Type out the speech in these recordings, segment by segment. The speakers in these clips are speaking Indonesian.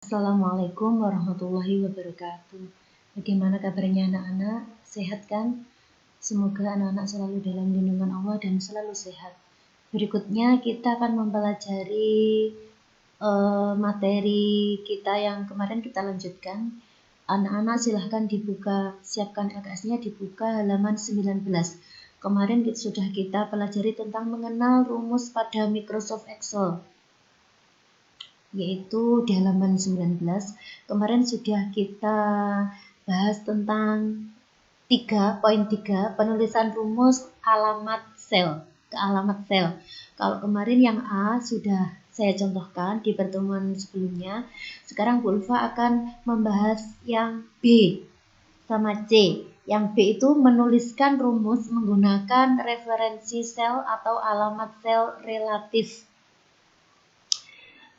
Assalamualaikum warahmatullahi wabarakatuh. Bagaimana kabarnya anak-anak? Sehat kan? Semoga anak-anak selalu dalam lindungan Allah dan selalu sehat. Berikutnya kita akan mempelajari materi kita yang kemarin kita lanjutkan. Anak-anak silahkan dibuka, siapkan LKS-nya dibuka halaman 19. Kemarin sudah kita pelajari tentang mengenal rumus pada Microsoft Excel, yaitu di halaman 19. Kemarin sudah kita bahas tentang 3.3 penulisan rumus alamat sel ke alamat sel. Kalau kemarin yang A sudah saya contohkan di pertemuan sebelumnya. Sekarang Bu Ulfa akan membahas yang B sama C. Yang B itu menuliskan rumus menggunakan referensi sel atau alamat sel relatif.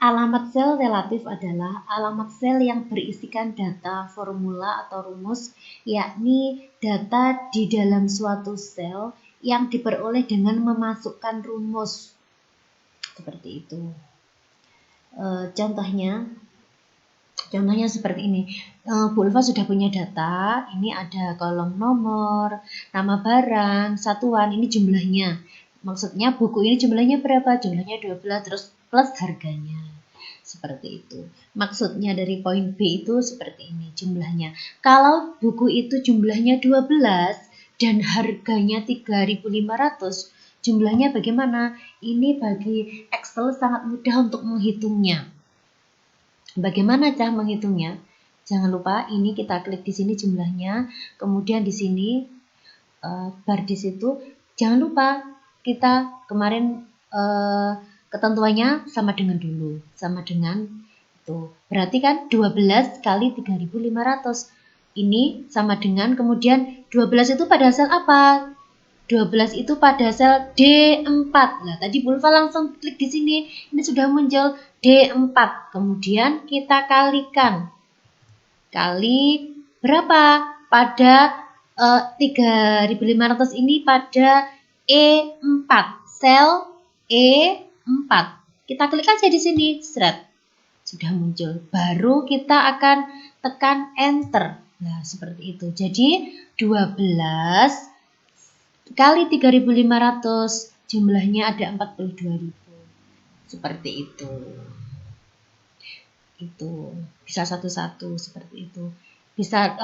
Alamat sel relatif adalah alamat sel yang berisikan data, formula atau rumus, yakni data di dalam suatu sel yang diperoleh dengan memasukkan rumus. Seperti itu. Contohnya seperti ini. Bu Ulfa sudah punya data, ini ada kolom nomor, nama barang, satuan, ini jumlahnya. Maksudnya buku ini jumlahnya berapa? Jumlahnya 12, terus plus harganya. Seperti itu. Maksudnya dari poin B itu seperti ini jumlahnya. Kalau buku itu jumlahnya 12 dan harganya 3.500, jumlahnya bagaimana? Ini bagi Excel sangat mudah untuk menghitungnya. Bagaimana cara menghitungnya? Jangan lupa ini kita klik di sini jumlahnya, kemudian di sini bar di situ. Jangan lupa kita kemarin ketentuannya sama dengan dulu, sama dengan itu. Berarti kan 12 kali 3.500. Ini sama dengan, kemudian 12 itu pada sel apa? 12 itu pada sel D4. Nah, tadi Bu Ulfa langsung klik di sini. Ini sudah muncul D4. Kemudian kita kalikan. Kali berapa? Pada 3.500 ini pada E4. Sel E4. Kita klik aja di sini. Seret. Sudah muncul. Baru kita akan tekan enter. Nah, seperti itu. Jadi 12 kali 3.500 jumlahnya ada 42.000. Seperti itu. Itu bisa satu-satu seperti itu. Bisa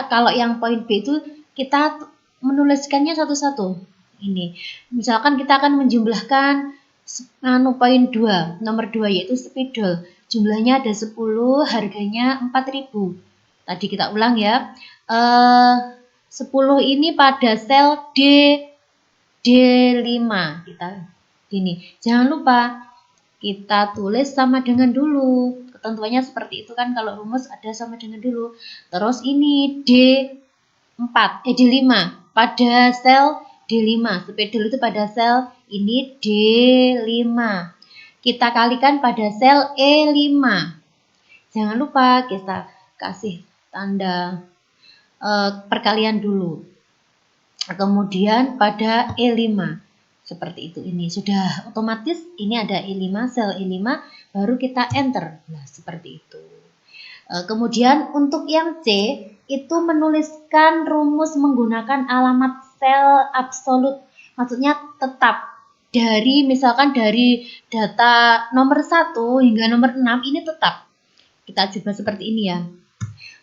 kalau yang poin B itu kita menuliskannya satu-satu. Ini. Misalkan kita akan menjumlahkan poin 2, nomor 2 yaitu spidol. Jumlahnya ada 10, harganya 4.000. Tadi kita ulang ya. 10 ini pada sel D5 kita gini. Jangan lupa kita tulis sama dengan dulu. Ketentuannya seperti itu kan, kalau rumus ada sama dengan dulu. Terus ini D5 pada sel D5. Spidol itu pada sel ini D5. Kita kalikan pada sel E5. Jangan lupa kita kasih tanda perkalian dulu. Kemudian pada E5. Seperti itu, ini sudah otomatis, ini ada E5, sel E5, baru kita enter. Nah, seperti itu. Kemudian untuk yang C, itu menuliskan rumus menggunakan alamat sel absolut. Maksudnya tetap. Misalkan dari data nomor 1 hingga nomor 6 ini tetap. Kita coba seperti ini ya.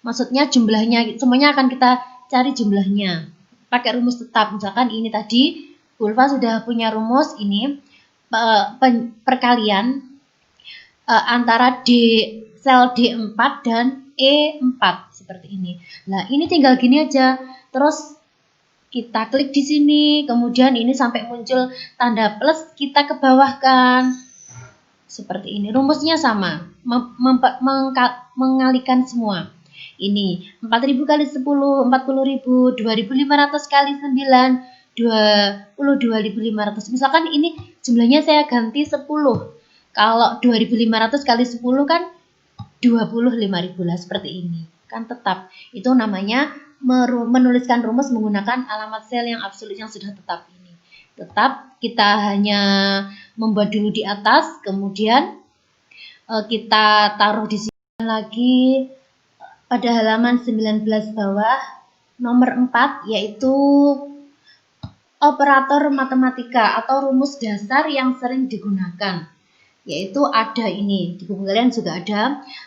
Maksudnya jumlahnya, semuanya akan kita cari jumlahnya. Pakai rumus tetap. Misalkan ini tadi, Bu Ulfa sudah punya rumus ini, perkalian antara sel D4 dan E4. Seperti ini. Nah, ini tinggal gini aja. Terus kita klik di sini, kemudian ini sampai muncul tanda plus, kita ke bawah kan. Seperti ini. Rumusnya sama. Mengalikan semua. Ini 4.000 kali 10, 40.000, 2.500 kali 9, 22.500. Misalkan ini jumlahnya saya ganti 10. Kalau 2.500 kali 10 kan 25.000 lah, seperti ini. Kan tetap. Itu namanya menuliskan rumus menggunakan alamat sel yang absolut yang sudah tetap ini. Tetap kita hanya membuat dulu di atas, kemudian kita taruh di sini lagi pada halaman 19 bawah nomor 4, yaitu operator matematika atau rumus dasar yang sering digunakan. Yaitu ada ini, di buku kalian juga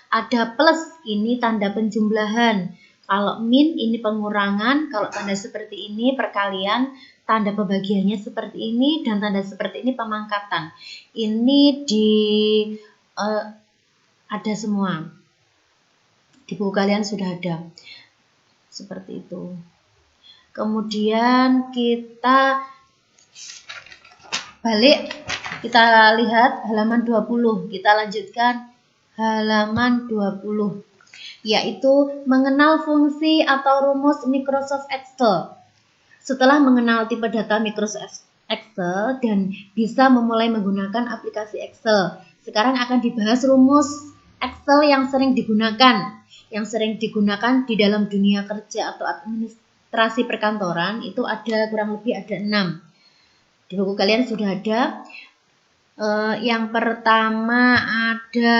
ada plus, ini tanda penjumlahan. Kalau min ini pengurangan, kalau tanda seperti ini perkalian, tanda pembagiannya seperti ini, dan tanda seperti ini pemangkatan. Ini ada semua. Di buku kalian sudah ada. Seperti itu. Kemudian kita balik, kita lihat halaman 20. Kita lanjutkan halaman 20. Yaitu mengenal fungsi atau rumus Microsoft Excel. Setelah mengenal tipe data Microsoft Excel dan bisa memulai menggunakan aplikasi Excel, sekarang akan dibahas rumus Excel yang sering digunakan. Yang sering digunakan di dalam dunia kerja atau administrasi perkantoran itu ada kurang lebih ada 6. Di buku kalian sudah ada. Yang pertama ada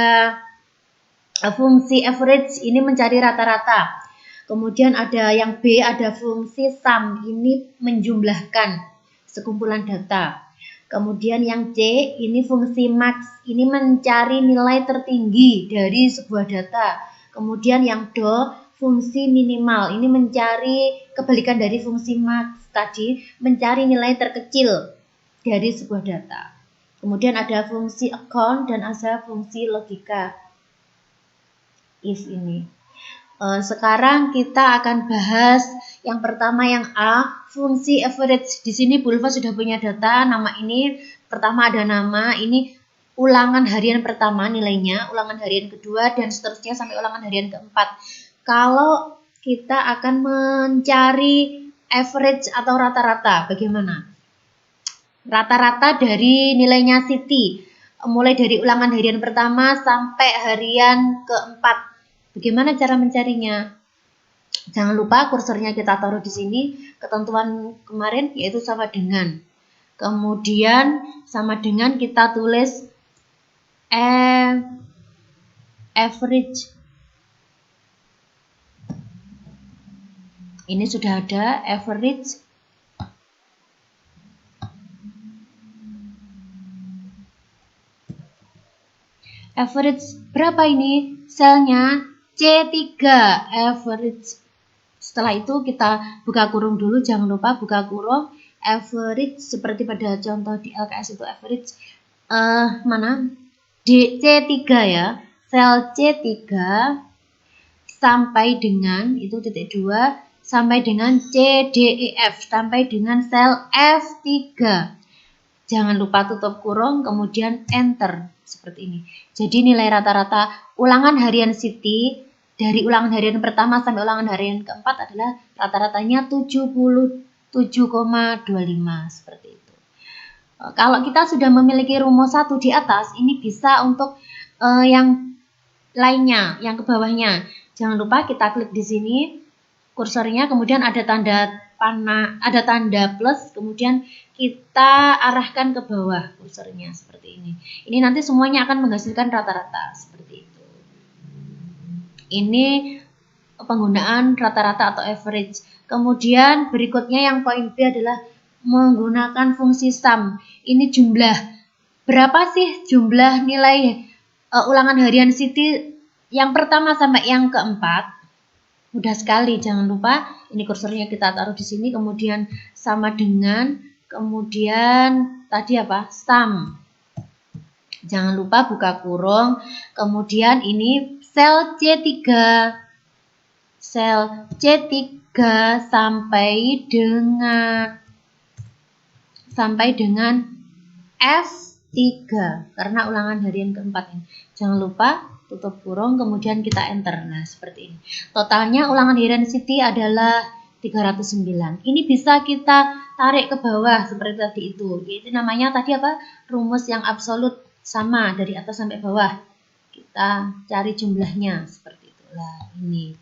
fungsi average, ini mencari rata-rata. Kemudian ada yang B, ada fungsi sum, ini menjumlahkan sekumpulan data. Kemudian yang C, ini fungsi max, ini mencari nilai tertinggi dari sebuah data. Kemudian yang D, fungsi minimal, ini mencari kebalikan dari fungsi max tadi, mencari nilai terkecil dari sebuah data. Kemudian ada fungsi account dan ada fungsi logika. If ini. Sekarang kita akan bahas yang pertama, yang A, fungsi average. Di sini Bu Ulfa sudah punya data, nama ini pertama ada nama, ini ulangan harian pertama nilainya, ulangan harian kedua, dan seterusnya sampai ulangan harian keempat. Kalau kita akan mencari average atau rata-rata, bagaimana? Rata-rata dari nilainya Siti, mulai dari ulangan harian pertama sampai harian keempat. Bagaimana cara mencarinya? Jangan lupa kursornya kita taruh di sini, ketentuan kemarin yaitu sama dengan. Kemudian sama dengan kita tulis average. Ini sudah ada average. Average berapa ini? Selnya C3, average. Setelah itu kita buka kurung dulu, jangan lupa buka kurung. Average seperti pada contoh di LKS itu average mana? C3 ya. Sel C3 sampai dengan itu titik 2 sampai dengan C, D, E, F sampai dengan sel F3. Jangan lupa tutup kurung, kemudian enter seperti ini. Jadi nilai rata-rata ulangan harian Siti dari ulangan harian pertama sampai ulangan harian keempat adalah rata-ratanya 77,25 seperti itu. Kalau kita sudah memiliki rumus 1 di atas, ini bisa untuk yang lainnya, yang ke bawahnya. Jangan lupa kita klik di sini kursornya, kemudian ada tanda panah, ada tanda plus, kemudian kita arahkan ke bawah kursornya seperti ini. Ini nanti semuanya akan menghasilkan rata-rata seperti itu. Ini penggunaan rata-rata atau average. Kemudian berikutnya yang poin B adalah menggunakan fungsi sum. Ini jumlah. Berapa sih jumlah nilai ulangan harian Siti yang pertama sampai yang keempat? Mudah sekali, jangan lupa ini kursornya kita taruh di sini, kemudian sama dengan, kemudian tadi apa? Sum. Jangan lupa buka kurung, kemudian ini sel C3. Sel C3 sampai dengan F3 karena ulangan harian keempat ini. Jangan lupa tutup kurung, kemudian kita enter. Nah, seperti ini. Totalnya ulangan harian Siti adalah 309. Ini bisa kita tarik ke bawah seperti tadi itu. Yaitu namanya tadi apa? Rumus yang absolut, sama dari atas sampai bawah. Kita cari jumlahnya seperti itulah ini.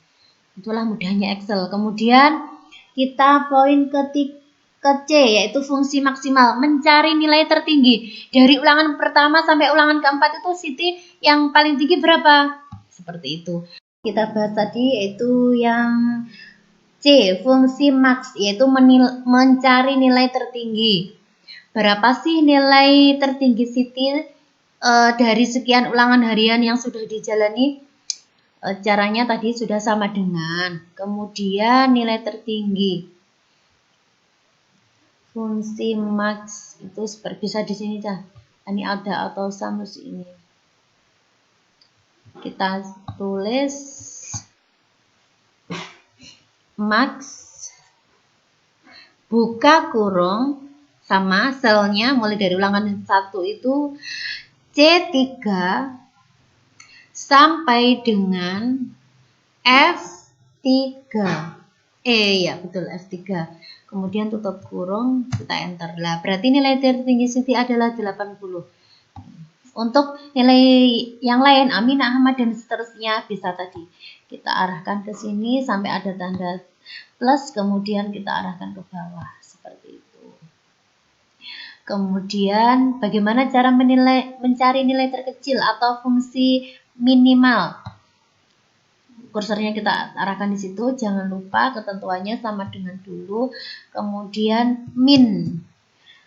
Itulah mudahnya Excel. Kemudian kita poin ketiga. ke C, yaitu fungsi maksimal, mencari nilai tertinggi. Dari ulangan pertama sampai ulangan keempat itu Siti yang paling tinggi berapa? Seperti itu. Kita bahas tadi yaitu yang C, fungsi max, yaitu mencari nilai tertinggi. Berapa sih nilai tertinggi Siti dari sekian ulangan harian yang sudah dijalani? Caranya tadi sudah sama dengan. Kemudian nilai tertinggi. Fungsi max itu bisa di sini dah. Ini ada atau samus ini. Kita tulis max buka kurung sama selnya mulai dari ulangan 1 itu C3 sampai dengan F3. Ya betul F3. Kemudian tutup kurung, kita enter. Lah, berarti nilai tertinggi Siti adalah 80. Untuk nilai yang lain, Amin, Ahmad, dan seterusnya bisa tadi kita arahkan ke sini sampai ada tanda plus, kemudian kita arahkan ke bawah seperti itu. Kemudian bagaimana cara mencari nilai terkecil atau fungsi minimal? Kursornya kita arahkan di situ, jangan lupa ketentuannya sama dengan dulu. Kemudian min,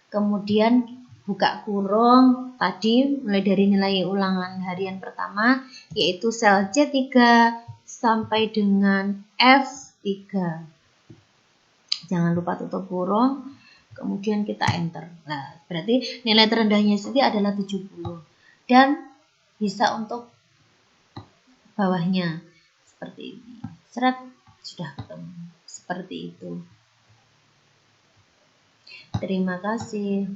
kemudian buka kurung tadi mulai dari nilai ulangan harian pertama yaitu sel C3 sampai dengan F3. Jangan lupa tutup kurung, kemudian kita enter. Nah, berarti nilai terendahnya Siti adalah 70 dan bisa untuk bawahnya seperti ini. Seret, sudah ketemu. Seperti itu. Terima kasih.